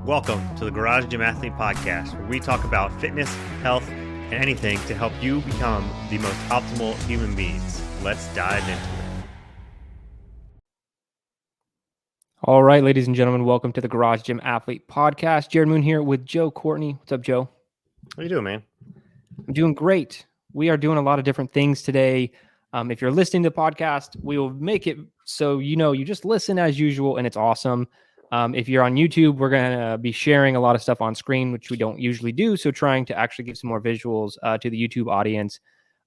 Welcome to the Garage Gym Athlete Podcast, where we talk about fitness, health, and anything to help you become the most optimal human beings. Let's dive into it. All right, ladies and gentlemen, welcome to the Garage Gym Athlete Podcast. Jerred Moon here with Joe Courtney. What's up, Joe? What are you doing, man? I'm doing great. We are doing a lot of different things today. If you're listening to the podcast, we will make it so you just listen as usual, and it's awesome. If you're on YouTube, we're going to be sharing a lot of stuff on screen, which we don't usually do. So trying to actually give some more visuals to the YouTube audience.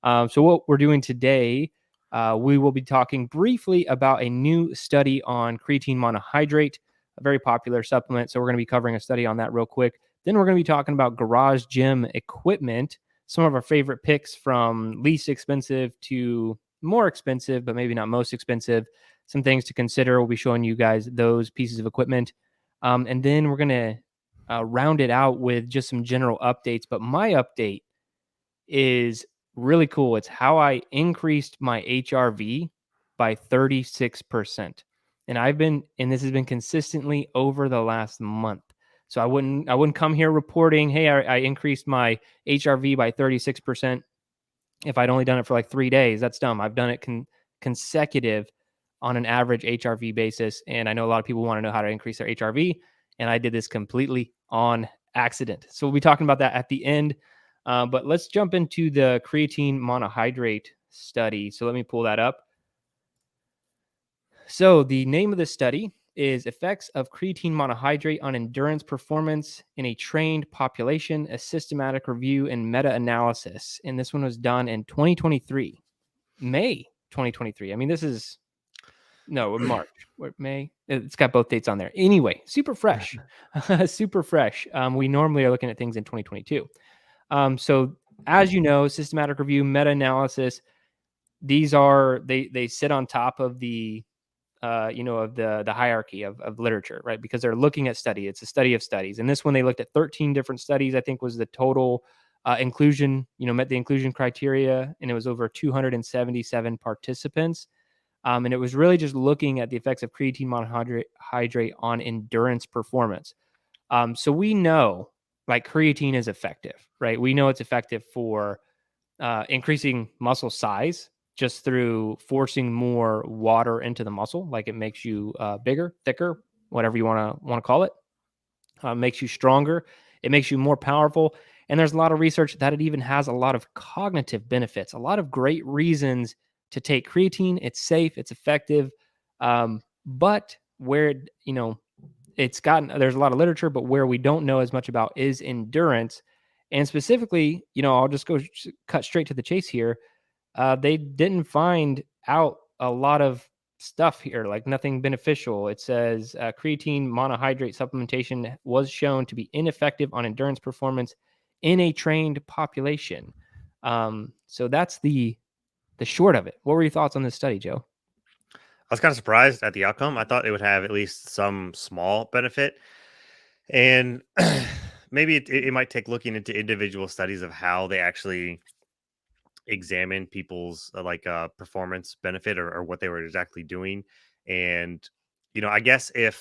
So what we're doing today, we will be talking briefly about a new study on creatine monohydrate, a very popular supplement. So we're going to be covering a study on that real quick. Then we're going to be talking about garage gym equipment, some of our favorite picks from least expensive to more expensive, but maybe not most expensive. Some things to consider. We'll be showing you guys those pieces of equipment. And then we're going to round it out with just some general updates. But my update is really cool. It's how I increased my HRV by 36%. And this has been consistently over the last month. So I wouldn't come here reporting, hey, I increased my HRV by 36% if I'd only done it for like 3 days. That's dumb. I've done it consecutive on an average HRV basis. And I know a lot of people want to know how to increase their HRV. And I did this completely on accident. So we'll be talking about that at the end. But let's jump into the creatine monohydrate study. So let me pull that up. So the name of the study is Effects of Creatine Monohydrate on Endurance Performance in a Trained Population, a Systematic Review and Meta-Analysis. And this one was done in 2023, May 2023. I mean, March, May. It's got both dates on there. Anyway, super fresh, super fresh. We normally are looking at things in 2022. So as you know, systematic review, meta-analysis, these are, they sit on top of the of the hierarchy of literature, right? Because they're looking at study. It's a study of studies. And this one, they looked at 13 different studies, I think was the total inclusion, met the inclusion criteria, and it was over 277 participants. And it was really just looking at the effects of creatine monohydrate on endurance performance. So we know like creatine is effective, right? We know it's effective for increasing muscle size just through forcing more water into the muscle. Like it makes you bigger, thicker, whatever you want to call it. Makes you stronger. It makes you more powerful. And there's a lot of research that it even has a lot of cognitive benefits, a lot of great reasons to take creatine. It's safe, it's effective. But where, there's a lot of literature, but where we don't know as much about is endurance. And specifically, I'll just cut straight to the chase here. They didn't find out a lot of stuff here, like nothing beneficial. It says creatine monohydrate supplementation was shown to be ineffective on endurance performance in a trained population. So that's the short of it. What were your thoughts on this study, Joe? I was kind of surprised at the outcome. I thought it would have at least some small benefit. And maybe it might take looking into individual studies of how they actually examine people's performance benefit or what they were exactly doing. And, I guess and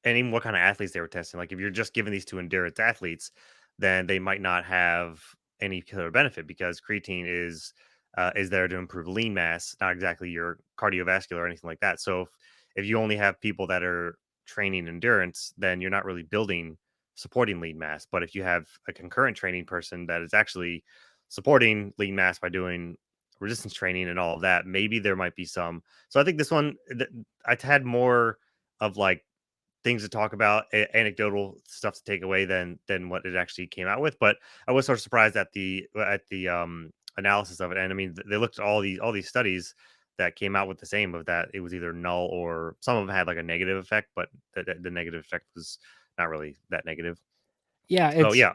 even what kind of athletes they were testing. Like if you're just giving these to endurance athletes, then they might not have any killer benefit because creatine is there to improve lean mass, not exactly your cardiovascular or anything like that. So if you only have people that are training endurance, then you're not really supporting lean mass. But if you have a concurrent training person that is actually supporting lean mass by doing resistance training and all of that, maybe there might be some. So I think this one, I had more of like things to talk about, anecdotal stuff to take away than what it actually came out with. But I was sort of surprised at the analysis of it. And I mean, they looked at all these studies that came out with the same, of that it was either null or some of them had like a negative effect, but the negative effect was not really that negative. Yeah, So yeah.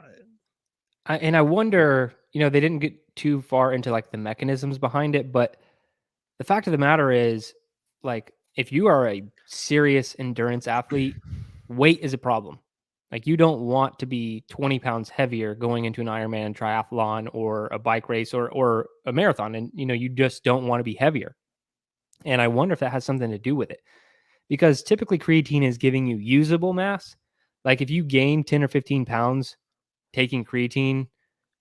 And I wonder, they didn't get too far into like the mechanisms behind it, but the fact of the matter is, like, if you are a serious endurance athlete, weight is a problem. Like, you don't want to be 20 pounds heavier going into an Ironman triathlon or a bike race or a marathon. And, you just don't want to be heavier. And I wonder if that has something to do with it, because typically creatine is giving you usable mass. Like if you gain 10 or 15 pounds taking creatine,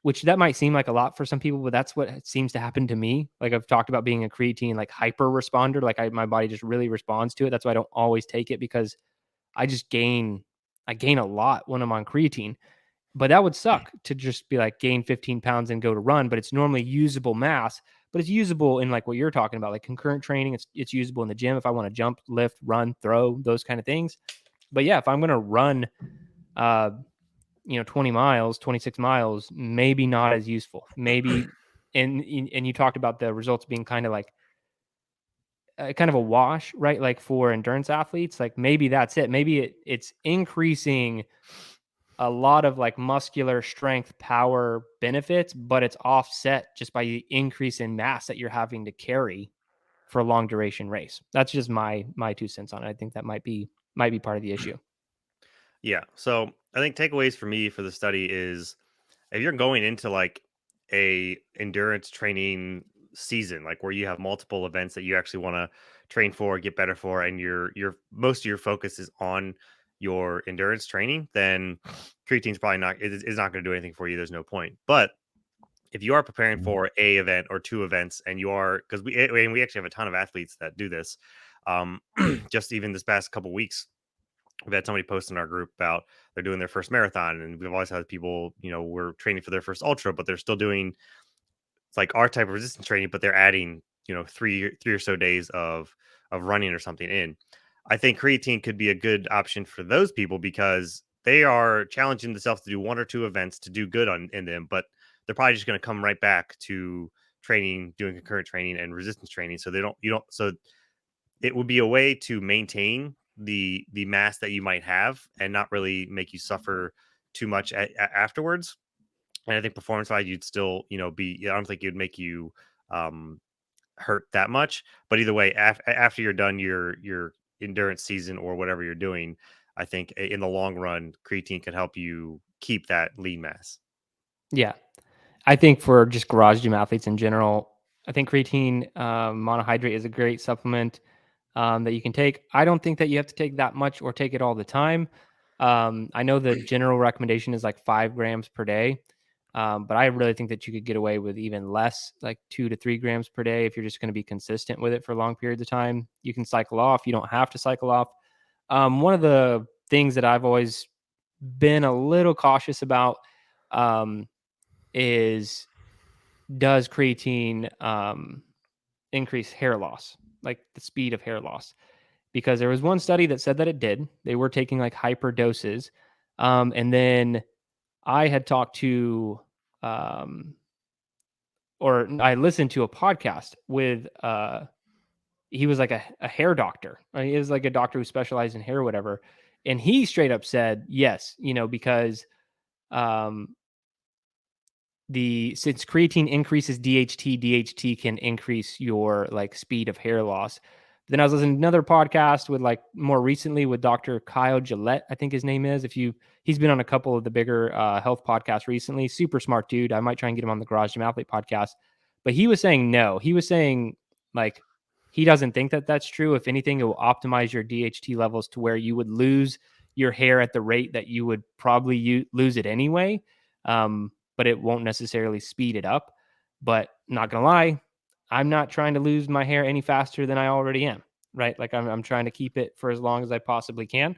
which that might seem like a lot for some people, but that's what seems to happen to me. Like I've talked about being a creatine like hyper responder, like my body just really responds to it. That's why I don't always take it, because I just I gain a lot when I'm on creatine. But that would suck to just be like gain 15 pounds and go to run, but it's normally usable mass, but it's usable in like what you're talking about, like concurrent training. It's usable in the gym if I want to jump, lift, run, throw, those kind of things. But yeah, if I'm going to run, uh, 20 miles, 26 miles, maybe not as useful. Maybe, and you talked about the results being kind of like kind of a wash, right? Like for endurance athletes, like maybe that's it. Maybe it's increasing a lot of like muscular strength power benefits, but it's offset just by the increase in mass that you're having to carry for a long duration race. That's just my 2 cents on it. I think that might be part of the issue. Yeah. So I think takeaways for me for the study is if you're going into like a endurance training season, like where you have multiple events that you actually want to train for, get better for, and your most of your focus is on your endurance training, then creatine's probably not is not going to do anything for you. There's no point. But if you are preparing for a event or two events, and you are because we actually have a ton of athletes that do this. Um, just even this past couple weeks, we've had somebody post in our group about they're doing their first marathon, and we've always had people, we're training for their first ultra, but they're still doing it's like our type of resistance training, but they're adding, three or so days of running or something in. I think creatine could be a good option for those people because they are challenging themselves to do one or two events to do good on in them, but they're probably just going to come right back to training, doing concurrent training and resistance training. So they don't, you don't, so it would be a way to maintain the mass that you might have and not really make you suffer too much afterwards. And I think performance wise, you'd still, be. I don't think it would make you um, hurt that much. But either way, after you're done your endurance season or whatever you're doing, I think in the long run, creatine could help you keep that lean mass. Yeah. I think for just garage gym athletes in general, I think creatine monohydrate is a great supplement that you can take. I don't think that you have to take that much or take it all the time. I know the general recommendation is like 5 grams per day, but I really think that you could get away with even less, like 2 to 3 grams per day, if you're just going to be consistent with it for long periods of time. You can cycle off. You don't have to cycle off. One of the things that I've always been a little cautious about um, is, does creatine increase hair loss, like the speed of hair loss? Because there was one study that said that it did. They were taking like hyper doses. And then I had talked to, um, or I listened to a podcast with, he was like a hair doctor. He is like a doctor who specialized in hair or whatever. And he straight up said, yes, because um, since creatine increases DHT can increase your like speed of hair loss. Then I was listening to another podcast with like more recently with Dr. Kyle Gillette, I think his name is. He's been on a couple of the bigger health podcasts recently. Super smart dude. I might try and get him on the Garage Gym Athlete podcast. But he was saying no. He was saying like he doesn't think that that's true. If anything, it will optimize your DHT levels to where you would lose your hair at the rate that you would probably lose it anyway. But it won't necessarily speed it up. But not gonna lie, I'm not trying to lose my hair any faster than I already am, right? Like I'm trying to keep it for as long as I possibly can.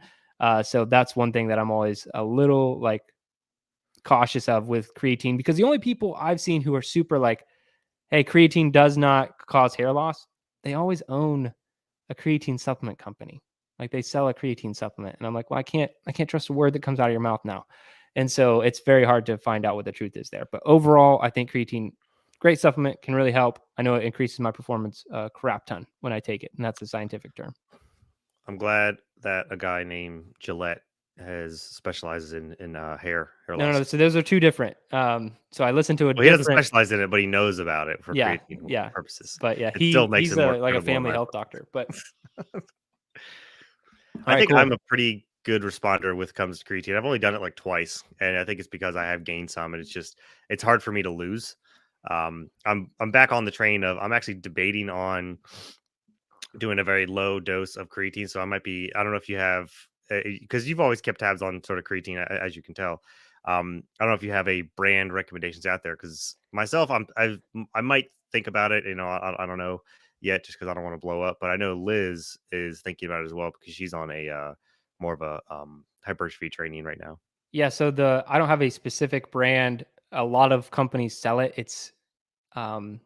So that's one thing that I'm always a little like cautious of with creatine, because the only people I've seen who are super like, hey, creatine does not cause hair loss, they always own a creatine supplement company. Like they sell a creatine supplement. And I'm like, well, I can't trust a word that comes out of your mouth now. And so it's very hard to find out what the truth is there. But overall, I think creatine, great supplement, can really help. I know it increases my performance a crap ton when I take it. And that's a scientific term. I'm glad that a guy named Gillette has specializes in hair No, no, loss. no. So those are two different. So I listened to a Well, he doesn't different, specialize in it, but he knows about it for yeah, creatine yeah. purposes. But yeah, It still makes he's it more a like a credible in family my health book. doctor. But all I right, think I'm cool. a pretty good responder with comes to creatine. I've only done it like twice, and I think it's because I have gained some, and it's hard for me to lose. I'm back on the train of I'm actually debating on doing a very low dose of creatine. So I might be I don't know if you have because you've always kept tabs on sort of creatine, as you can tell. I don't know if you have a brand recommendations out there, because myself, I might think about it. I don't know yet, just because I don't want to blow up. But I know Liz is thinking about it as well, because she's on a more of a hypertrophy training right now. Yeah, so I don't have a specific brand. A lot of companies sell it. It's um,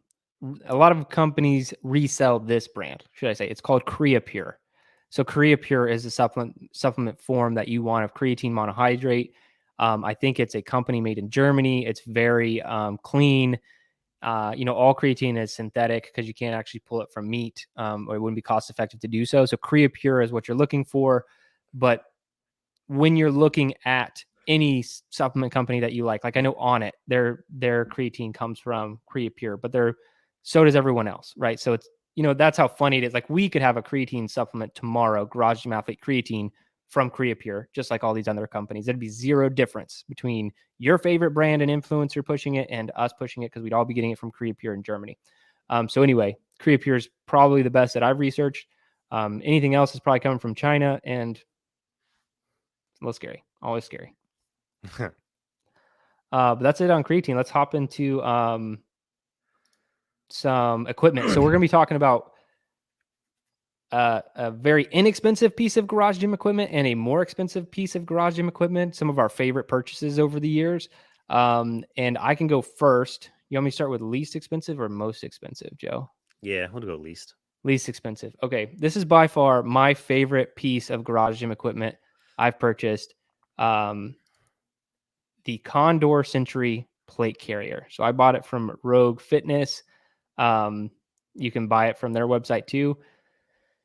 a lot of companies resell this brand, should I say? It's called Creapure. So Creapure is a supplement form that you want of creatine monohydrate. I think it's a company made in Germany. It's very clean. All creatine is synthetic because you can't actually pull it from meat, or it wouldn't be cost effective to do so. So Creapure is what you're looking for. But when you're looking at any supplement company that you like I know On It, their creatine comes from Creapure, but so does everyone else, right? So it's that's how funny it is. Like we could have a creatine supplement tomorrow, Garage Gym Athlete creatine from Creapure, just like all these other companies. There'd be zero difference between your favorite brand and influencer pushing it and us pushing it, because we'd all be getting it from Creapure in Germany. So anyway, Creapure is probably the best that I've researched. Anything else is probably coming from China, and a little scary, always scary. But that's it on creatine. Let's hop into some equipment. So we're going to be talking about a very inexpensive piece of garage gym equipment and a more expensive piece of garage gym equipment, some of our favorite purchases over the years. And I can go first. You want me to start with least expensive or most expensive, Joe? Yeah, we'll go least. Least expensive. Okay. This is by far my favorite piece of garage gym equipment I've purchased. The Condor Century plate carrier. So I bought it from Rogue Fitness. You can buy it from their website too.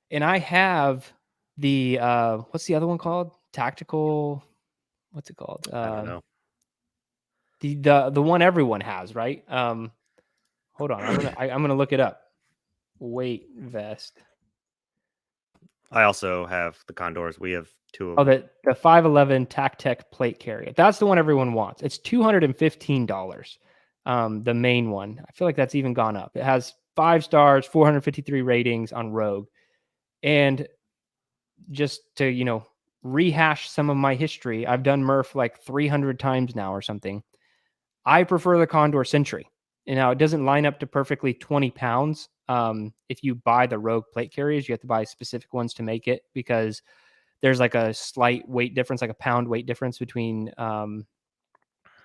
And I have the what's the other one called? Tactical. What's it called? I don't know. The one everyone has, right? Hold on, I'm gonna look it up. Weight vest. I also have the Condors. We have two of Oh, them. the 511 TacTech plate carrier. That's the one everyone wants. It's $215. The main one. I feel like that's even gone up. It has 5 stars, 453 ratings on Rogue. And just to, rehash some of my history, I've done Murph like 300 times now or something. I prefer the Condor Century. And now it doesn't line up to perfectly 20 pounds. If you buy the Rogue plate carriers, you have to buy specific ones to make it, because there's like a slight weight difference, like a pound weight difference between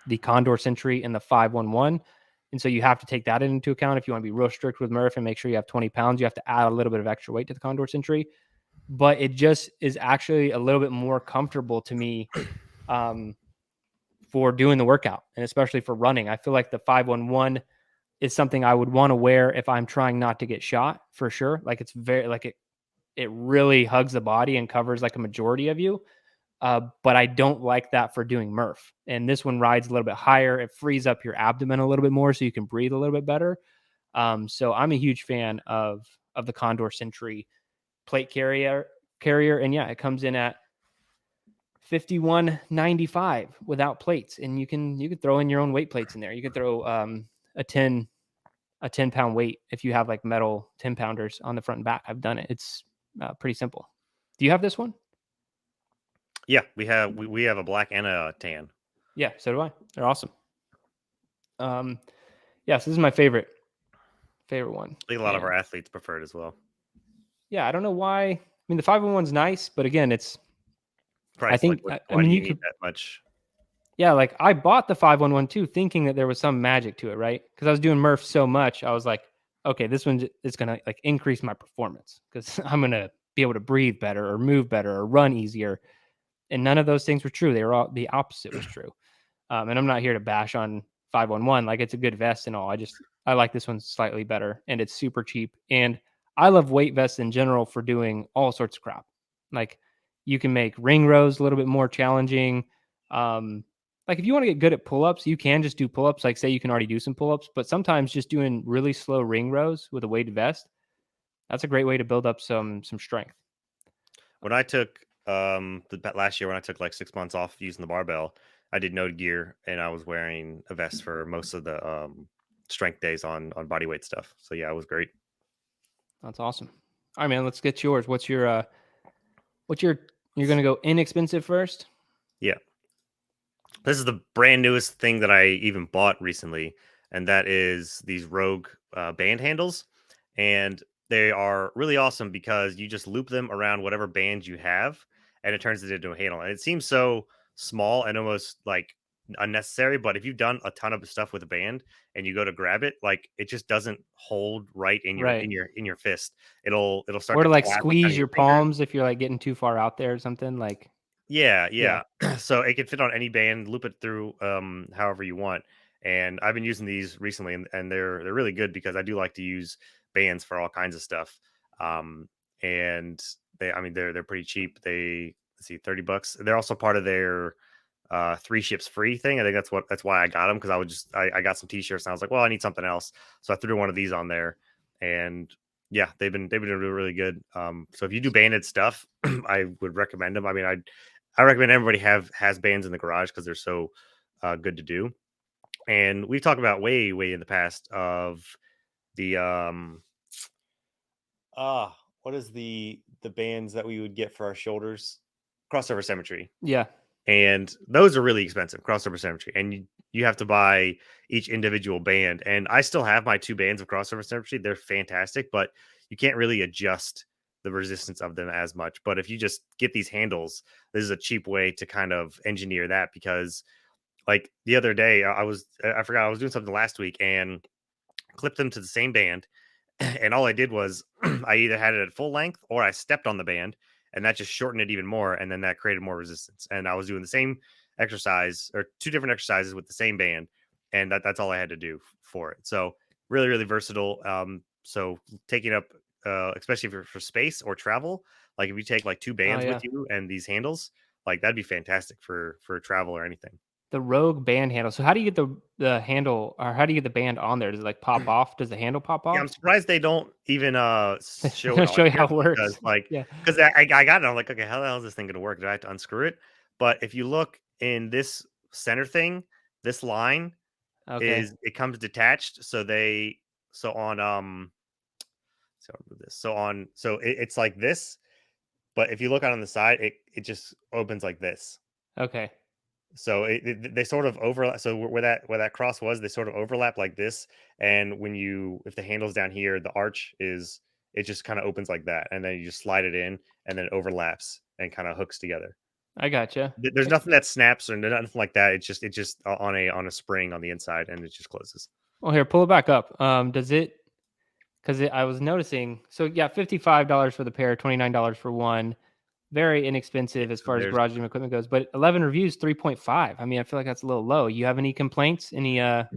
the Condor Century and the 511. And so you have to take that into account. If you want to be real strict with Murph and make sure you have 20 pounds, you have to add a little bit of extra weight to the Condor Century. But it just is actually a little bit more comfortable to me for doing the workout, and especially for running. I feel like the 511 is something I would want to wear if I'm trying not to get shot, for sure. Like it's very, like it really hugs the body and covers like a majority of you. But I don't like that for doing Murph. And this one rides a little bit higher. It frees up your abdomen a little bit more so you can breathe a little bit better. So I'm a huge fan of the Condor Century plate carrier. And yeah, it comes in at $51.95 without plates. And you can throw in your own weight plates in there. You could throw a 10-pound weight if you have like metal 10 pounders on the front and back. I've done it. It's pretty simple. Do you have this one? Yeah, we have a black and a tan. Yeah, so do I. They're awesome. Yeah, so this is my favorite one. I think a lot of our athletes prefer it as well. Yeah, I don't know why. I mean, the 511's nice, but again, it's Price, I think like, I why do mean you you need could that much? yeah, like I bought the 511 too, thinking that there was some magic to it, right? Because I was doing Murph so much, I was like, okay, this one is gonna like increase my performance because I'm gonna be able to breathe better or move better or run easier. And none of those things were true. They were all the opposite was true. And I'm not here to bash on 511. Like it's a good vest and all. I like this one slightly better, and it's super cheap. And I love weight vests in general for doing all sorts of crap. Like you can make ring rows a little bit more challenging. Like if you want to get good at pull-ups, you can just do pull-ups. Like say you can already do some pull-ups, but sometimes just doing really slow ring rows with a weighted vest, that's a great way to build up some strength. When I took last year, when I took like 6 months off using the barbell, I did no gear, and I was wearing a vest for most of the strength days on body weight stuff. So yeah, it was great. That's awesome. All right, man, let's get yours. What's your You're gonna go inexpensive first. Yeah. This is the brand newest thing that I even bought recently, and that is these Rogue band handles. And they are really awesome because you just loop them around whatever band you have, and it turns it into a handle. And it seems so small and almost like unnecessary, but if you've done a ton of stuff with a band and you go to grab it, like it just doesn't hold right in your Right. fist. It'll start Or to to like collapse on squeeze your your fingers. palms if you're like getting too far out there or something. Like, Yeah, yeah. yeah. So it can fit on any band, loop it through however you want. And I've been using these recently and they're really good because I do like to use bands for all kinds of stuff. Um and they I mean they're pretty cheap. They let's see $30. They're also part of their three ships free thing. I think that's why I got them because I got some t-shirts and I was like, well, I need something else. So I threw one of these on there and yeah, they've been really, really good. So if you do banded stuff, I would recommend them. I mean, I recommend everybody has bands in the garage because they're so good to do. And we've talked about way in the past of the what is the bands that we would get for our shoulders? Crossover Symmetry. Yeah. And those are really expensive, Crossover Symmetry. And you have to buy each individual band. And I still have my two bands of Crossover Symmetry. They're fantastic, but you can't really adjust the resistance of them as much. But if you just get these handles, this is a cheap way to kind of engineer that because like the other day I forgot I was doing something last week and clipped them to the same band and all I did was I either had it at full length or I stepped on the band, and that just shortened it even more, and then that created more resistance. And I was doing the same exercise or two different exercises with the same band, and that's all I had to do for it. So really versatile. So taking up, especially for space or travel, like if you take like two Oh bands yeah. with you and these handles, like that'd be fantastic for travel or anything. The Rogue band handle. So how do you get the handle, or how do you get the band on there? Does it like pop off? Does the handle pop Yeah, I'm off? surprised they don't even They're show it gonna on show you how here it because works. like Yeah. because I got it. I'm like, okay, how the hell is this thing gonna work? Do I have to unscrew it? But if you look in this center thing, this line Okay. is it comes detached. So on so I'll move this. It's like this, but if you look out on the side, it just opens like this. Okay. So they sort of overlap. So where that cross was, they sort of overlap like this. And if the handle's down here, the arch is it just kind of opens like that, and then you just slide it in, and then it overlaps and kind of hooks together. I gotcha. There's nothing that snaps or nothing like that. It's just on a spring on the inside, and it just closes. Well, here, pull it back up. Does it? Because I was noticing. So yeah, $55 for the pair, $29 for one. Very Yeah, inexpensive as so far as there's garage gym equipment goes. But 11 reviews, 3.5. I mean, I feel like that's a little low. You have any complaints? Any not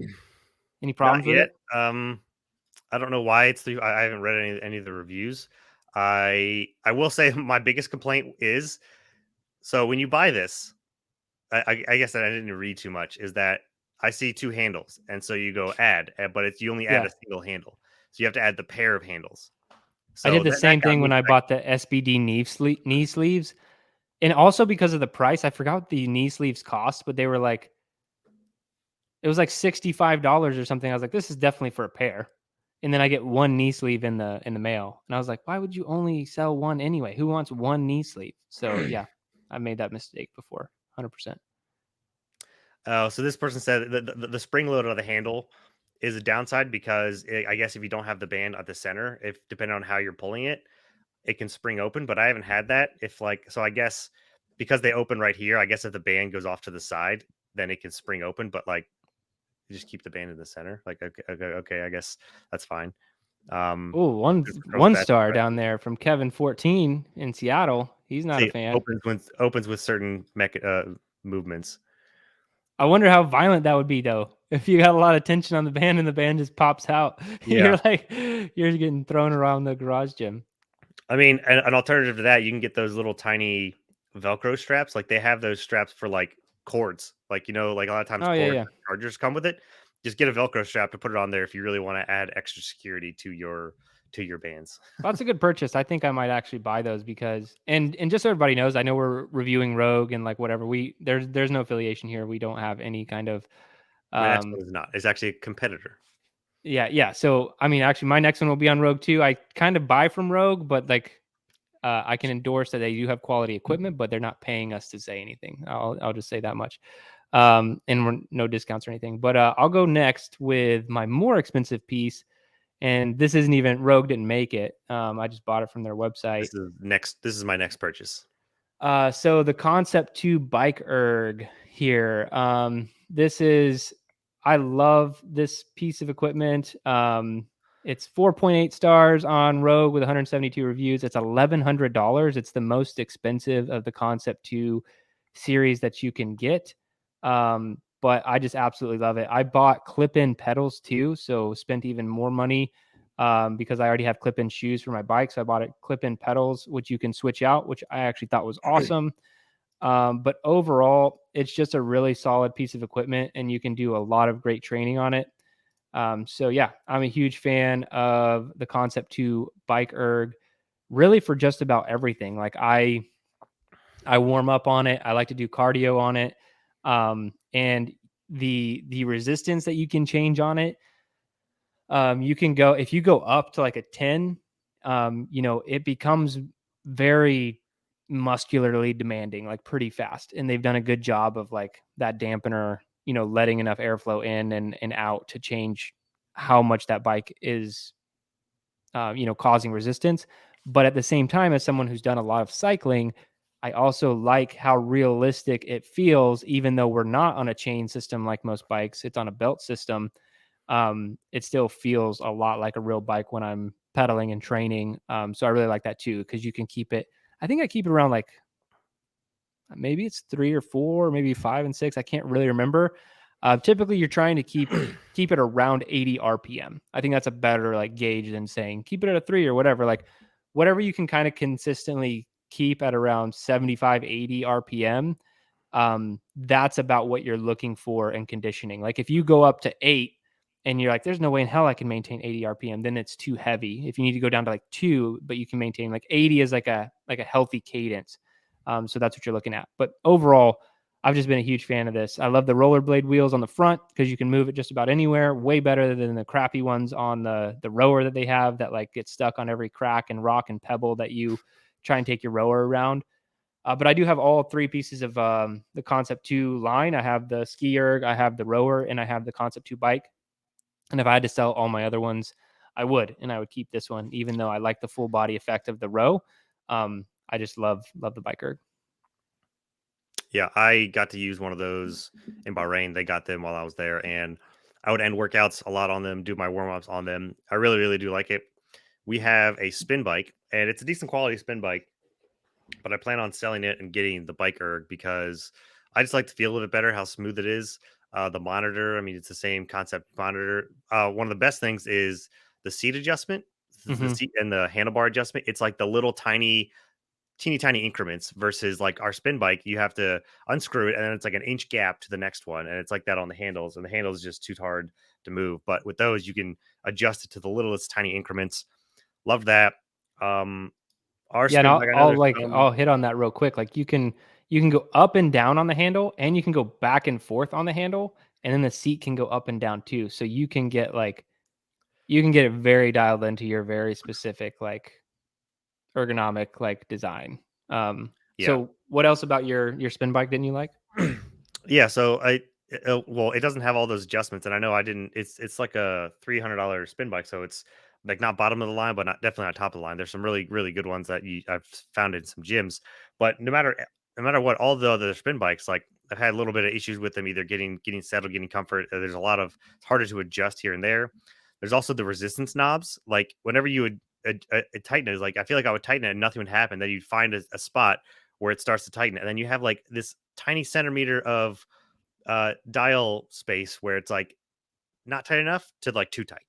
problems with yet. it? I don't know why it's the. I haven't read any of the reviews. I will say my biggest complaint is so when you buy this, I guess that I didn't read too much is that I see two handles, and so you go add, but it's you only add Yeah. a single handle, so you have to add the pair of handles. I So did the that same got thing me when I bought the SBD knee sleeves. And also because of the price, I forgot what the knee sleeves cost, but they were like, it was like $65 or something. I was like, this is definitely for a pair. And then I get one knee sleeve in the mail. And I was like, why would you only sell one anyway? Who wants one knee sleeve? So yeah, I made that mistake before. 100%. so this person said the spring load of the handle is a downside because I guess if you don't have the band at the center, if depending on how you're pulling it, it can spring open. But I haven't had that. If like so, I guess because they open right here, I guess if the band goes off to the side, then it can spring open. But like you just keep the band in the center. Like okay, I guess that's fine. Oh, one Good for one that. star down there from Kevin 14 in Seattle. He's not a See, fan. opens with certain movements. I wonder how violent that would be though. If you got a lot of tension on the band and the band just pops out, Yeah, you're getting thrown around the garage gym. I mean, an alternative to that, you can get those little tiny Velcro straps. Like they have those straps for like cords. Like like a lot of times Oh yeah, cords yeah. chargers come with it. Just get a Velcro strap to put it on there if you really want to add extra security to your bands. That's a good purchase. I think I might actually buy those because and just so everybody knows, I know we're reviewing Rogue and like whatever. There's no affiliation here. We don't have any kind of My next um one is not. It's actually a competitor. yeah, yeah. So I mean actually my next one will be on Rogue too. I kind of buy from Rogue, but like I can endorse that they do have quality equipment, but they're not paying us to say anything. I'll just say that much. And we're, no discounts or anything. But I'll go next with my more expensive piece, and this isn't even Rogue didn't make it. I just bought it from their website. This is my next purchase. So the Concept 2 bike erg here. This is, I love this piece of equipment. It's 4.8 stars on Rogue with 172 reviews. It's $1,100. It's the most expensive of the Concept 2 series that you can get. But I just absolutely love it. I bought clip-in pedals too, so spent even more money because I already have clip-in shoes for my bike. So I bought it clip-in pedals, which you can switch out, which I actually thought was awesome. But overall, it's just a really solid piece of equipment, and you can do a lot of great training on it. So yeah, I'm a huge fan of the Concept 2 bike erg, really for just about everything. Like I warm up on it. I like to do cardio on it. And the resistance that you can change on it, you can go, if you go up to like a 10, it becomes very muscularly demanding, like pretty fast. And they've done a good job of like that dampener, letting enough airflow in and out to change how much that bike is, causing resistance. But at the same time, as someone who's done a lot of cycling, I also like how realistic it feels, even though we're not on a chain system like most bikes, it's on a belt system. It still feels a lot like a real bike when I'm pedaling and training. So I really like that too, because you can keep it. I think I keep it around like maybe it's 3 or 4, maybe 5 and 6. I can't really remember. Typically, you're trying to keep it around 80 RPM. I think that's a better like gauge than saying keep it at a 3 or whatever. Like whatever you can kind of consistently keep at around 75, 80 RPM. That's about what you're looking for in conditioning. Like if you go up to 8 and you're like, there's no way in hell I can maintain 80 RPM, then it's too heavy. If you need to go down to like 2, but you can maintain like 80 is like a healthy cadence. So that's what you're looking at. But overall, I've just been a huge fan of this. I love the rollerblade wheels on the front because you can move it just about anywhere. Way better than the crappy ones on the rower that they have that like get stuck on every crack and rock and pebble that you try and take your rower around. But I do have all 3 pieces of the Concept 2 line. I have the ski erg, I have the rower, and I have the Concept 2 bike. And if I had to sell all my other ones, I would, and I would keep this one, even though I like the full body effect of the row. I just love the bike erg. Yeah, I got to use one of those in Bahrain. They got them while I was there, and I would end workouts a lot on them, do my warm ups on them. I really, really do like it. We have a spin bike, and it's a decent quality spin bike, but I plan on selling it and getting the bike erg because I just like the feel of it better, how smooth it is. The monitor, I mean, it's the same concept monitor. One of the best things is the seat adjustment, the Mm-hmm. seat and the handlebar adjustment. It's like the little tiny teeny tiny increments versus like our spin bike, you have to unscrew it and then it's like an inch gap to the next one. And it's like that on the handles, and the handles is just too hard to move. But with those, you can adjust it to the littlest tiny increments. Love that. Our Yeah, and spin bike, I know there's I'll some. hit on that real quick. Like you can go up and down on the handle, and you can go back and forth on the handle, and then the seat can go up and down too. So you can get it very dialed into your very specific like ergonomic like design. Yeah. So what else about your spin bike didn't you like? Yeah, so well, it doesn't have all those adjustments, and I know I didn't. It's like a $300 spin bike, so it's like not bottom of the line, but not definitely not top of the line. There's some really really good ones that I've found in some gyms, but no matter what, all the other spin bikes, like I've had a little bit of issues with them, either getting settled, getting comfort. There's a lot of it's harder to adjust here and there. There's also the resistance knobs. Like whenever you would tighten it, like I feel like I would tighten it and nothing would happen. Then you'd find a spot where it starts to tighten, and then you have like this tiny centimeter of dial space where it's like not tight enough to like too tight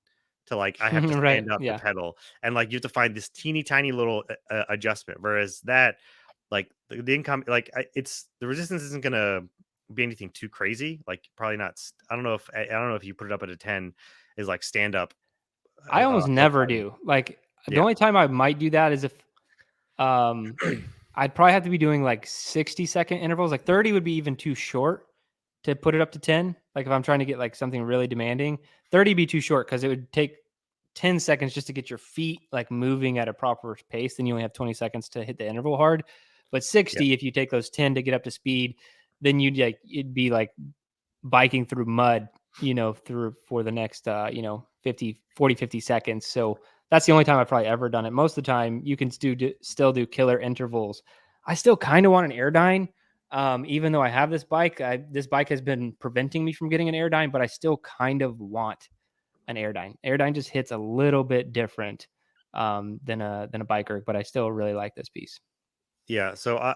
to like I have to Right. stand up to Yeah. pedal, and like you have to find this teeny tiny little adjustment. Whereas that like the income like it's the resistance isn't gonna be anything too crazy. Like probably not. I don't know if you put it up at a 10 is like stand up. I almost Hill never climbing. do. Like the Yeah. only time I might do that is if um I'd probably have to be doing like 60-second intervals. Like 30 would be even too short to put it up to 10. Like if I'm trying to get like something really demanding, 30 be too short because it would take 10 seconds just to get your feet like moving at a proper pace. Then you only have 20 seconds to hit the interval hard. But Yeah. 60, if you take those 10 to get up to speed, then it'd be like biking through mud, through for the next 50 seconds. So that's the only time I've probably ever done it. Most of the time you can still do killer intervals. I still kind of want an Airdyne. Even though I have this bike, this bike has been preventing me from getting an Airdyne, but I still kind of want an Airdyne. Airdyne just hits a little bit different than a biker, but I still really like this piece. Yeah. So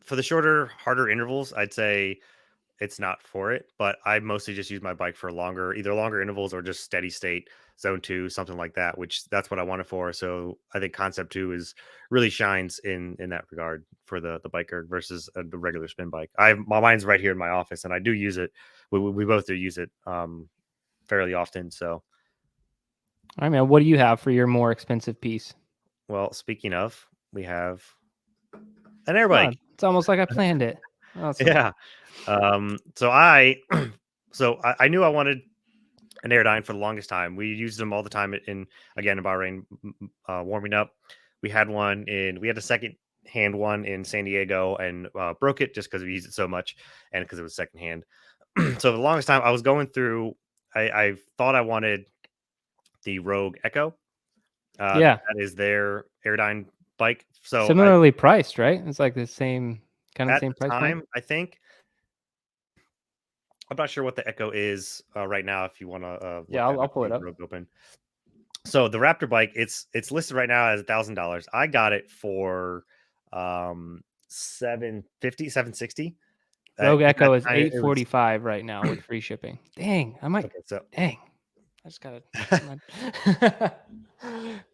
for the shorter, harder intervals, I'd say it's not for it, but I mostly just use my bike for either longer intervals or just steady state zone two, something like that, which that's what I want it for. So I think concept two is really shines in that regard for the biker versus the regular spin bike. My mine's right here in my office and I do use it. We both do use it fairly often. So, All right, man. What do you have for your more expensive piece? well, speaking of, we have an air Oh, bike. it's almost like I planned it. Awesome. Yeah. So I knew I wanted an Airdyne for the longest time. We used them all the time in Bahrain, warming up. We had a second hand one in San Diego and broke it just because we used it so much and because it was second hand. So for the longest time, I was going through. I thought I wanted the Rogue Echo. Yeah. That is their Airdyne bike. So Similarly priced, right? It's like the same kind of the at same the price point. time, I think I'm not sure what the Echo is right now. If you want to Yeah, look that I'll up, pull you it have up. Rogue open. So the Raptor bike, it's listed right now as $1,000. I got it for 750, 760. Rogue At that Echo is time, it was 845 right now with free shipping. Dang, I might. okay. So Dang, I just gotta.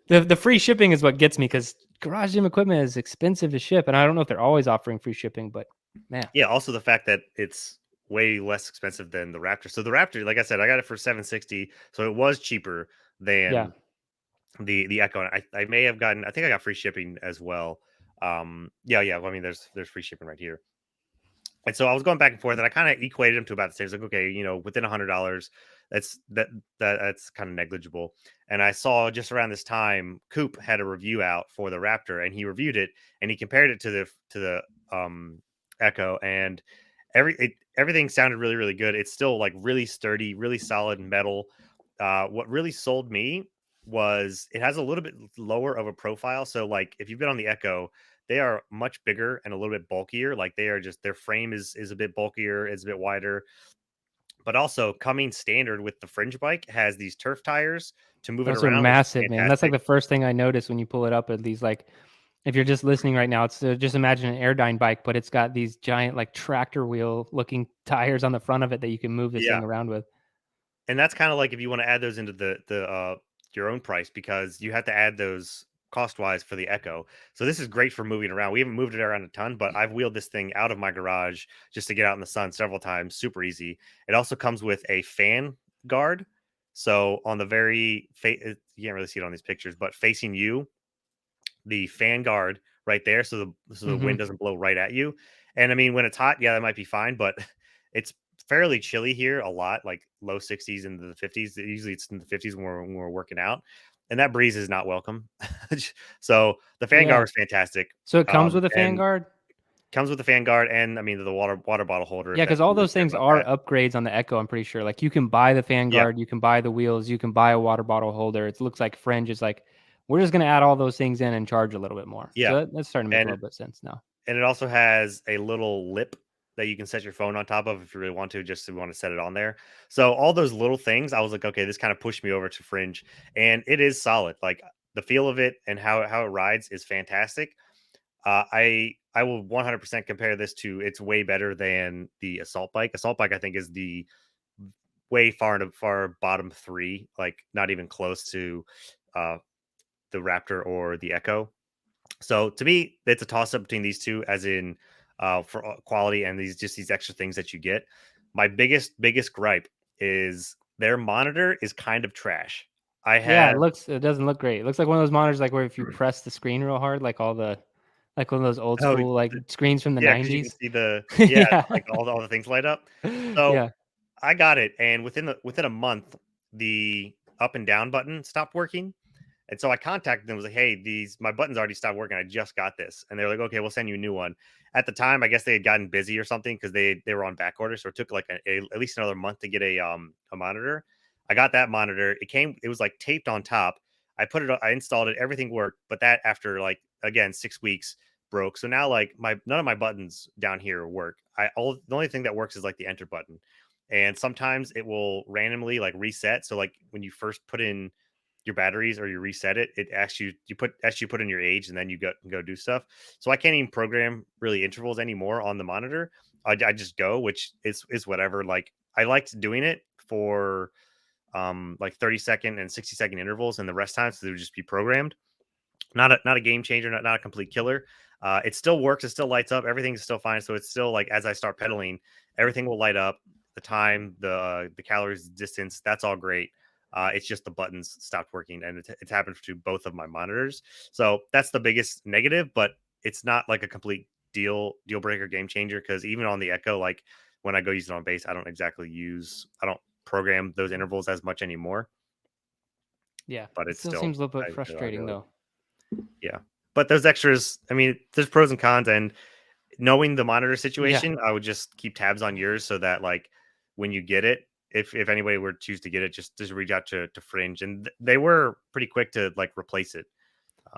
The free shipping is what gets me because garage gym equipment is expensive to ship, and I don't know if they're always offering free shipping, but man, yeah, also the fact that it's way less expensive than the Raptor. So the Raptor, like I said, I got it for 760, so it was cheaper yeah. than the Echo. And I may have gotten, I think I got free shipping as well. Yeah. Well, I mean, there's free shipping right here. And so I was going back and forth, and I kind of equated them to about the same. It's like, okay, within $100, that's kind of negligible. And I saw just around this time, Coop had a review out for the Raptor, and he reviewed it, and he compared it to the Echo, and everything sounded really really good. It's still like really sturdy, really solid metal. What really sold me was it has a little bit lower of a profile. So like if you've been on the Echo, they are much bigger and a little bit bulkier. Like they are just their frame is a bit bulkier, it's a bit wider. But also coming standard with the fringe bike has these turf tires to move it Those are around, which is massive, man. That's like fantastic. the first thing I noticed when you pull it up. At these, like, if you're just listening right now, it's just imagine an Airdyne bike, but it's got these giant like tractor wheel looking tires on the front of it that you can move this Yeah. thing around with. And that's kind of like if you want to add those into the your own price because you have to add those cost wise for the Echo. So this is great for moving around. We haven't moved it around a ton, but I've wheeled this thing out of my garage just to get out in the sun several times. Super easy. It also comes with a fan guard. So on the you can't really see it on these pictures, but facing you, the fan guard right there, so the Mm-hmm. wind doesn't blow right at you. And I mean, when it's hot, yeah, that might be fine, but it's fairly chilly here. A lot, like low 60s into the 50s. Usually, it's in the 50s when we're working out, and that breeze is not welcome. So the fan Yeah. guard is fantastic, So it comes with a fan and guard. comes with the fan guard, and I mean the water bottle holder. Yeah, If because that all you were those cared things about are that, upgrades on the Echo. I'm pretty sure. Like you can buy the fan yeah, guard, you can buy the wheels, you can buy a water bottle holder. It looks like Fringe is like, we're just gonna add all those things in and charge a little bit more. So yeah, that's starting to make a and little bit of sense now. and it also has a little lip that you can set your phone on top of if you really want to, just if you want to set it on there. So all those little things, I was like, okay, this kind of pushed me over to Fringe, and it is solid. Like the feel of it and how it rides is fantastic. I will 100% compare this to. It's way better than the Assault bike. Assault bike, I think, is the way far bottom three, like not even close to uh, the Raptor or the Echo. So to me, it's a toss up between these two, as in for quality and these extra things that you get. My biggest gripe is their monitor is kind of trash. I Yeah, have it doesn't look great. It looks like one of those monitors like where if you press the screen real hard, like like one of those old oh school like screens from the yeah, because you can 90s. see Yeah. like all the things light up. So Yeah. I got it, and within a month, the up and down button stopped working. And so I contacted them, was like, hey, my buttons already stopped working. I just got this. And they were like, okay, we'll send you a new one. At the time, I guess they had gotten busy or something because they were on back order. So it took like at least another month to get a monitor. I got that monitor. It was like taped on top. I installed it, everything worked, but that after like again 6 weeks broke. So now like none of my buttons down here work. The only thing that works is like the enter button. And sometimes it will randomly like reset. So like when you first put in your batteries or you reset it, it asks you put in your age and then you go do stuff. So I can't even program really intervals anymore on the monitor. I just go, which is whatever. Like I liked doing it for like 30-second and 60-second intervals, and the rest times so they would just be programmed. Not a game changer, not a complete killer. It still works, it still lights up, everything's still fine. So it's still like as I start pedaling, everything will light up. The time, the calories, the distance, that's all great. It's just the buttons stopped working, and it's happened to both of my monitors. So that's the biggest negative, but it's not like a complete deal breaker, game changer. Because even on the Echo, like when I go use it on base, I don't program those intervals as much anymore. Yeah, But it it's still still seems a little bit I frustrating go, though. yeah. But those extras, I mean, there's pros and cons, and knowing the monitor Yeah. situation, I would just keep tabs on yours so that like when you get it, if anybody were to choose to get it, just reach out to Fringe, and they were pretty quick to like replace it.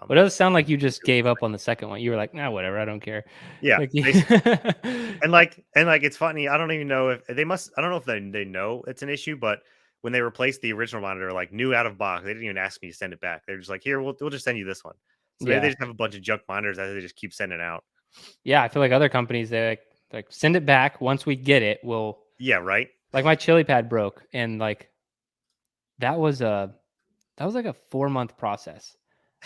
Well, it does sound like you just gave up on the second one. You were like, nah, whatever, I don't care. Yeah, Like, basically. And like it's funny. I don't even know if they must. I don't know if they know it's an issue, but when they replaced the original monitor, like new out of box, they didn't even ask me to send it back. They're just like, here, we'll just send you this one. So maybe they yeah, just have a bunch of junk monitors that they just keep sending out. yeah. I feel like other companies they like send it back once we get it. We'll Yeah, right. like my chili pad broke, and like that was a like a 4 month process.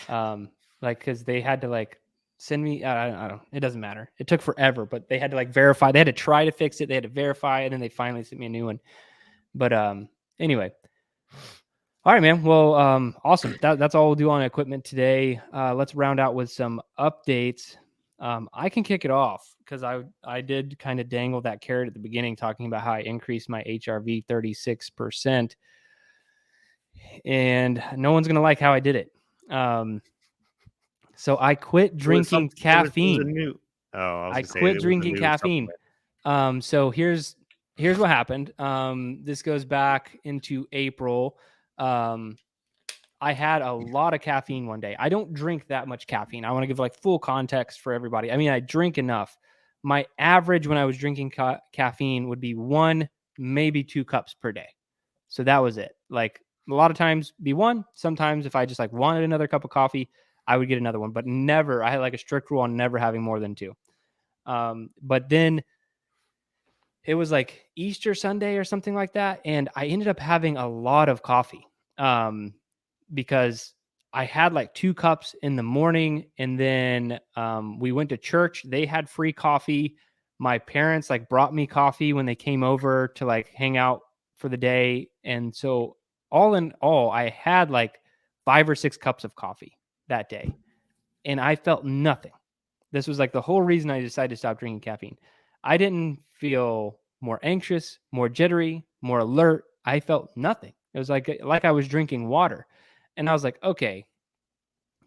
Like because they had to like send me. I don't. It doesn't matter. It took forever, but they had to like verify. They had to try to fix it. They had to verify, and then they finally sent me a new one. But anyway. All right, man. Well, awesome. That's all we'll do on equipment today. Let's round out with some updates. I can kick it off because I did kind of dangle that carrot at the beginning, talking about how I increased my HRV 36%, and no one's gonna like how I did it. So I quit It was drinking something. It was a caffeine. new. Oh, I was I gonna say quit it was a drinking new caffeine. supplement. So here's what happened. This goes back into April. Um, I had a lot of caffeine one day. I don't drink that much caffeine. I want to give like full context for everybody. I mean, I drink enough. My average when I was drinking caffeine would be 1, maybe 2 cups per day. So that was it. Like a lot of times be 1. Sometimes if I just like wanted another cup of coffee, I would get another one, but never. I had like a strict rule on never having more than 2. But then it was like Easter Sunday or something like that, and I ended up having a lot of coffee. Because I had like 2 cups in the morning, and then we went to church. They had free coffee. My parents like brought me coffee when they came over to like hang out for the day. And so all in all, I had like 5 or 6 cups of coffee that day, and I felt nothing. This was like the whole reason I decided to stop drinking caffeine. I didn't feel more anxious, more jittery, more alert. I felt nothing. It was like I was drinking water. And I was like, okay,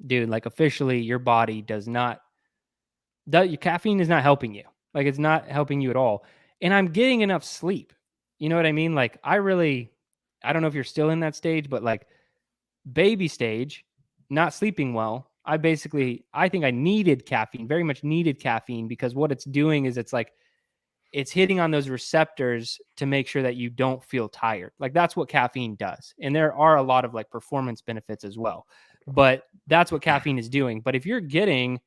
dude, like officially your body your caffeine is not helping you. Like it's not helping you at all. And I'm getting enough sleep. You know what I mean? Like I don't know if you're still in that stage, but like baby stage, not sleeping well. I think I needed caffeine, very much needed caffeine, because what it's doing is it's hitting on those receptors to make sure that you don't feel tired. Like that's what caffeine does. And there are a lot of like performance benefits as well. But that's what caffeine is doing. But if you're getting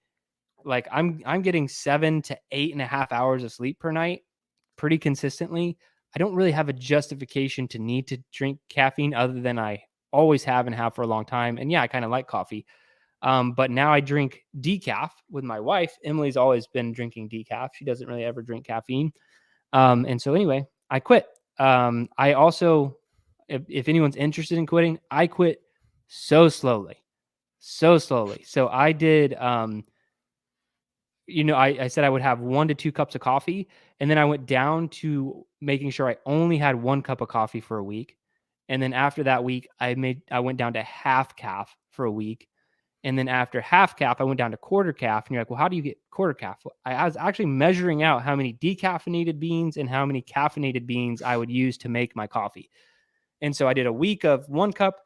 like I'm getting 7 to 8.5 hours of sleep per night pretty consistently, I don't really have a justification to need to drink caffeine other than I always have and have for a long time. And yeah, I kind of like coffee. But now I drink decaf with my wife. Emily's always been drinking decaf. She doesn't really ever drink caffeine. And so anyway, I quit. I also, if anyone's interested in quitting, I quit so slowly, so slowly. So I did, I said I would have 1 to 2 cups of coffee. And then I went down to making sure I only had 1 cup of coffee for a week. And then after that week, I went down to half calf for a week. And then after half calf, I went down to quarter calf. And you're like, well, how do you get quarter calf? Well, I was actually measuring out how many decaffeinated beans and how many caffeinated beans I would use to make my coffee. And so I did a week of 1 cup,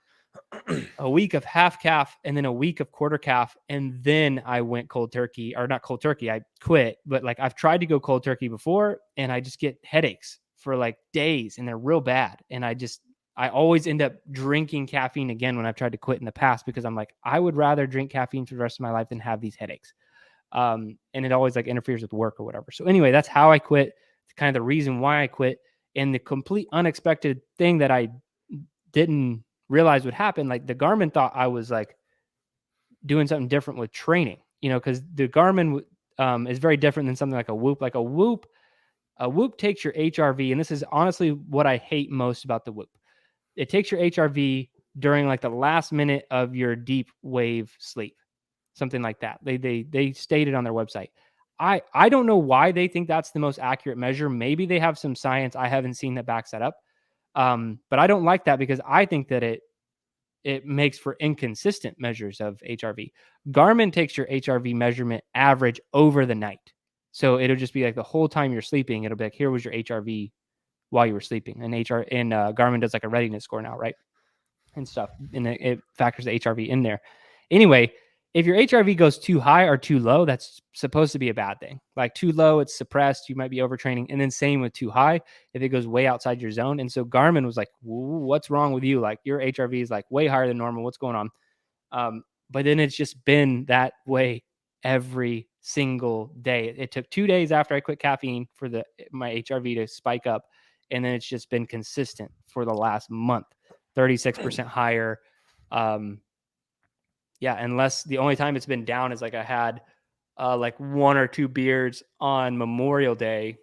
a week of half calf, and then a week of quarter calf. And then I went cold turkey, or not cold turkey. I quit, but like I've tried to go cold turkey before and I just get headaches for like days and they're real bad. And I always end up drinking caffeine again when I've tried to quit in the past because I'm like, I would rather drink caffeine for the rest of my life than have these headaches. And it always like interferes with work or whatever. So anyway, that's how I quit. It's kind of the reason why I quit. And the complete unexpected thing that I didn't realize would happen, like the Garmin thought I was like doing something different with training, because the Garmin is very different than something like a Whoop. Like a Whoop takes your HRV, and this is honestly what I hate most about the Whoop. It takes your HRV during like the last minute of your deep wave sleep, something like that. They stated on their website. I don't know why they think that's the most accurate measure. Maybe they have some science I haven't seen that backs that up. But I don't like that because I think that it makes for inconsistent measures of HRV. Garmin takes your HRV measurement average over the night. So it'll just be like the whole time you're sleeping, it'll be like, here was your HRV while you were sleeping. And Garmin does like a readiness score now, right? And stuff. And it factors the HRV in there. Anyway, if your HRV goes too high or too low, that's supposed to be a bad thing. Like too low, it's suppressed. You might be overtraining. And then same with too high, if it goes way outside your zone. And so Garmin was like, what's wrong with you? Like your HRV is like way higher than normal. What's going on? But then it's just been that way every single day. It took 2 days after I quit caffeine for my HRV to spike up. And then it's just been consistent for the last month, 36% higher. Yeah, unless the only time it's been down is like I had like 1 or 2 beers on Memorial Day,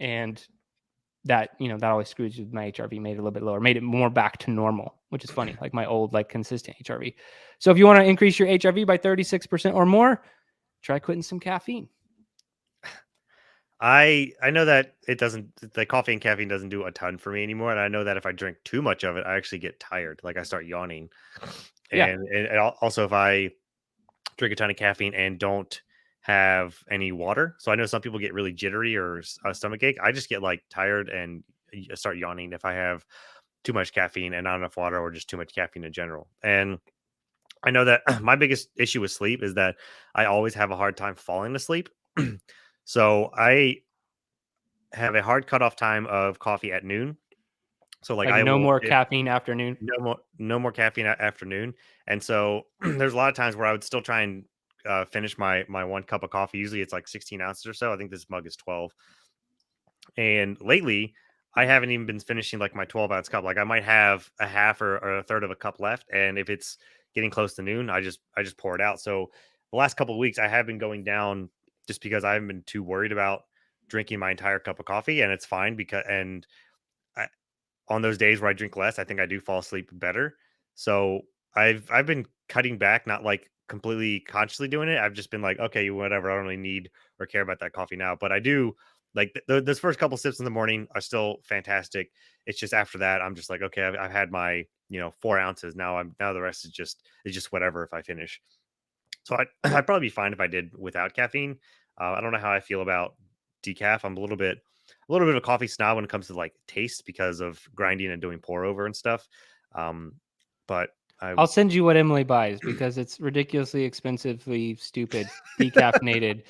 and that that always screws with my HRV, made it a little bit lower, made it more back to normal, which is funny, like my old like consistent HRV. So if you want to increase your HRV by 36% or more, try quitting some caffeine. I know that it doesn't, the coffee and caffeine doesn't do a ton for me anymore, and I know that if I drink too much of it, I actually get tired. Like I start yawning, Yeah, and also if I drink a ton of caffeine and don't have any water, so I know some people get really jittery or a stomach ache. I just get like tired and start yawning if I have too much caffeine and not enough water, or just too much caffeine in general. And I know that my biggest issue with sleep is that I always have a hard time falling asleep. So I have a hard cutoff time of coffee at noon. So like like I no will more caffeine afternoon. no more caffeine at afternoon. And so there's a lot of times where I would still try and finish my 1 cup of coffee. Usually it's like 16 ounces or so. I think this mug is 12. And lately, I haven't even been finishing like my 12-ounce cup. Like I might have a half or a third of a cup left, and if it's getting close to noon, I just pour it out. So the last couple of weeks, I have been going down just because I haven't been too worried about drinking my entire cup of coffee, and it's fine because I, on those days where I drink less, I think I do fall asleep better. So I've been cutting back, not like completely consciously doing it. I've just been like, okay, whatever. I don't really need or care about that coffee now, but I do like those first couple sips in the morning are still fantastic. It's just after that, I'm just like, okay, I've had my 4 ounces now. Now the rest is just whatever if I finish. So I'd probably be fine if I did without caffeine. I don't know how I feel about decaf. I'm a little bit of a coffee snob when it comes to like taste because of grinding and doing pour over and stuff. Um, but I I'll send you what Emily buys because it's ridiculously expensively stupid decaffeinated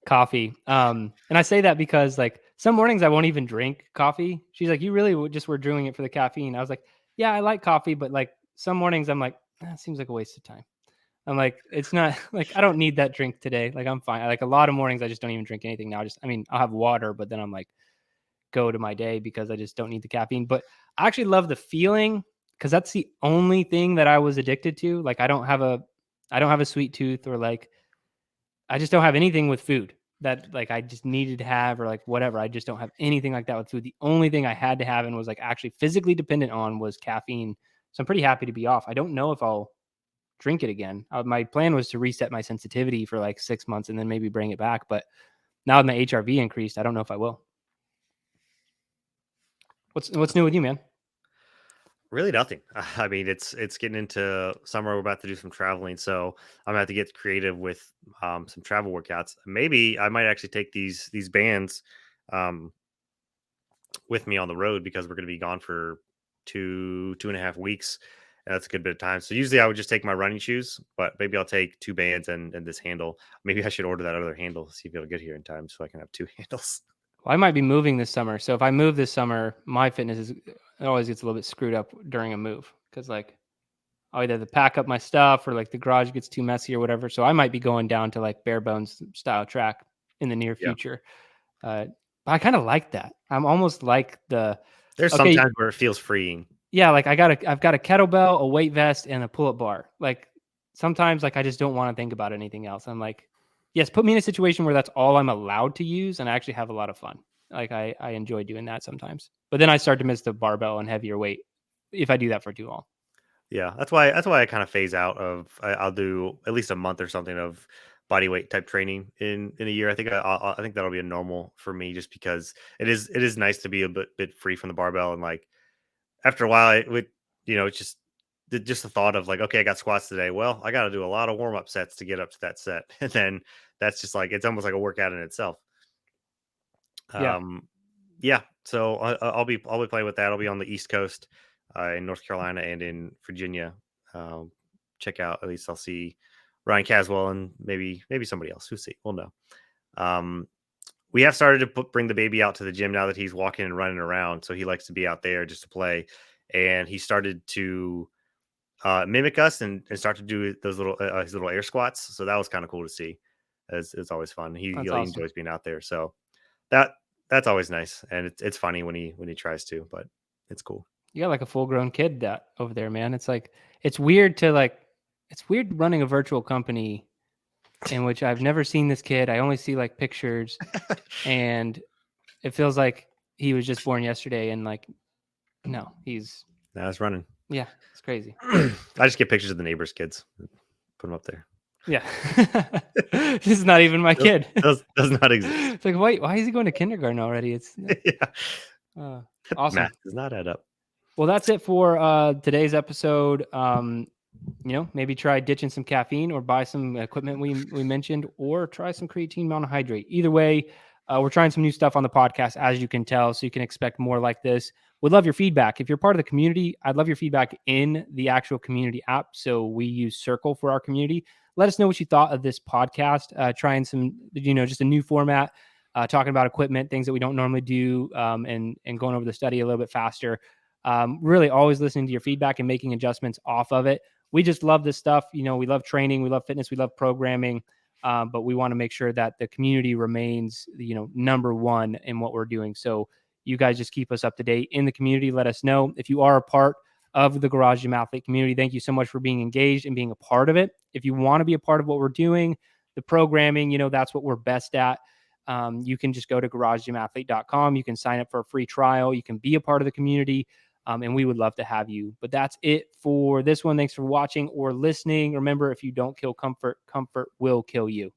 coffee. And I say that because like some mornings I won't even drink coffee. She's like, you really just were doing it for the caffeine. I was like, yeah, I like coffee, but like some mornings I'm like, that seems like a waste of time. I'm like, it's not like I don't need that drink today. Like I'm fine. Like a lot of mornings I just don't even drink anything now. I'll have water, but then I'm like, go to my day because I just don't need the caffeine. But I actually love the feeling because that's the only thing that I was addicted to. Like I don't have a sweet tooth, or like I just don't have anything with food that like I just needed to have, or like whatever. I just don't have anything like that with food. The only thing I had to have and was like actually physically dependent on was caffeine. So I'm pretty happy to be off. I don't know if I'll drink it again. My plan was to reset my sensitivity for like 6 months and then maybe bring it back. But now that my HRV increased, I don't know if I will. What's new with you, man? Really nothing. I mean, it's getting into summer. We're about to do some traveling, so I'm gonna have to get creative with some travel workouts. Maybe I might actually take these bands um, with me on the road because we're gonna be gone for 2.5 weeks. And that's a good bit of time. So usually I would just take my running shoes, but maybe I'll take two bands and this handle. Maybe I should order that other handle, see if it'll get here in time so I can have two handles. Well, I might be moving this summer. So if I move this summer, my fitness is it always gets a little bit screwed up during a move because like I'll either have to pack up my stuff or like the garage gets too messy or whatever. So I might be going down to like bare bones style track in the near Yeah. future. But I kind of like that. I'm almost like the There's okay, sometimes where it feels freeing. yeah, like I've got a kettlebell, a weight vest, and a pull-up bar. Like sometimes like I just don't want to think about anything else. I'm like, yes, put me in a situation where that's all I'm allowed to use and I actually have a lot of fun. Like I enjoy doing that sometimes. But then I start to miss the barbell and heavier weight if I do that for too long. Yeah, that's why I kind of phase out of. I'll do at least a month or something of body weight type training in a year. I think I think that'll be a normal for me, just because it is nice to be a bit free from the barbell, and like after a while, it would it's just the thought of like, okay, I got squats today. Well, I got to do a lot of warm up sets to get up to that set, and then that's just like it's almost like a workout in itself. Yeah, Um, yeah, so I'll be playing with that. I'll be on the East Coast, in North Carolina and in Virginia. Um, check out, at least I'll see Ryan Caswell and maybe somebody else. Who's see? We'll know. Um, we have started to bring the baby out to the gym now that he's walking and running around. So he likes to be out there just to play, and he started to mimic us and start to do those little his little air squats. So that was kind of cool to see. It's always fun. He that's really awesome. enjoys being out there. So that that's always nice, and it's funny when he tries to, but it's cool. You got like a full grown kid that over there, man. It's like it's weird to like it's weird running a virtual company in which I've never seen this kid. I only see like pictures and it feels like he was just born yesterday and like no, he's Now it's running. yeah, it's crazy. I just get pictures of the neighbors' kids, put them up there. Yeah. This is not even my Does, kid. does not exist. It's like, wait, why is he going to kindergarten already? It's Yeah, uh, awesome. math does not add up. Well, that's it for today's episode. Maybe try ditching some caffeine or buy some equipment we mentioned, or try some creatine monohydrate. Either way, we're trying some new stuff on the podcast, as you can tell, so you can expect more like this. Would love your feedback. If you're part of the community, I'd love your feedback in the actual community app. So we use Circle for our community. Let us know what you thought of this podcast. Trying some, just a new format, talking about equipment, things that we don't normally do, and going over the study a little bit faster. Really always listening to your feedback and making adjustments off of it. We just love this stuff. We love training, we love fitness, we love programming, but we want to make sure that the community remains, number one in what we're doing. So you guys just keep us up to date in the community. Let us know if you are a part of the Garage Gym Athlete community. Thank you so much for being engaged and being a part of it. If you want to be a part of what we're doing, the programming, that's what we're best at. You can just go to garagegymathlete.com. You can sign up for a free trial. You can be a part of the community. And we would love to have you. But that's it for this one. Thanks for watching or listening. Remember, if you don't kill comfort, comfort will kill you.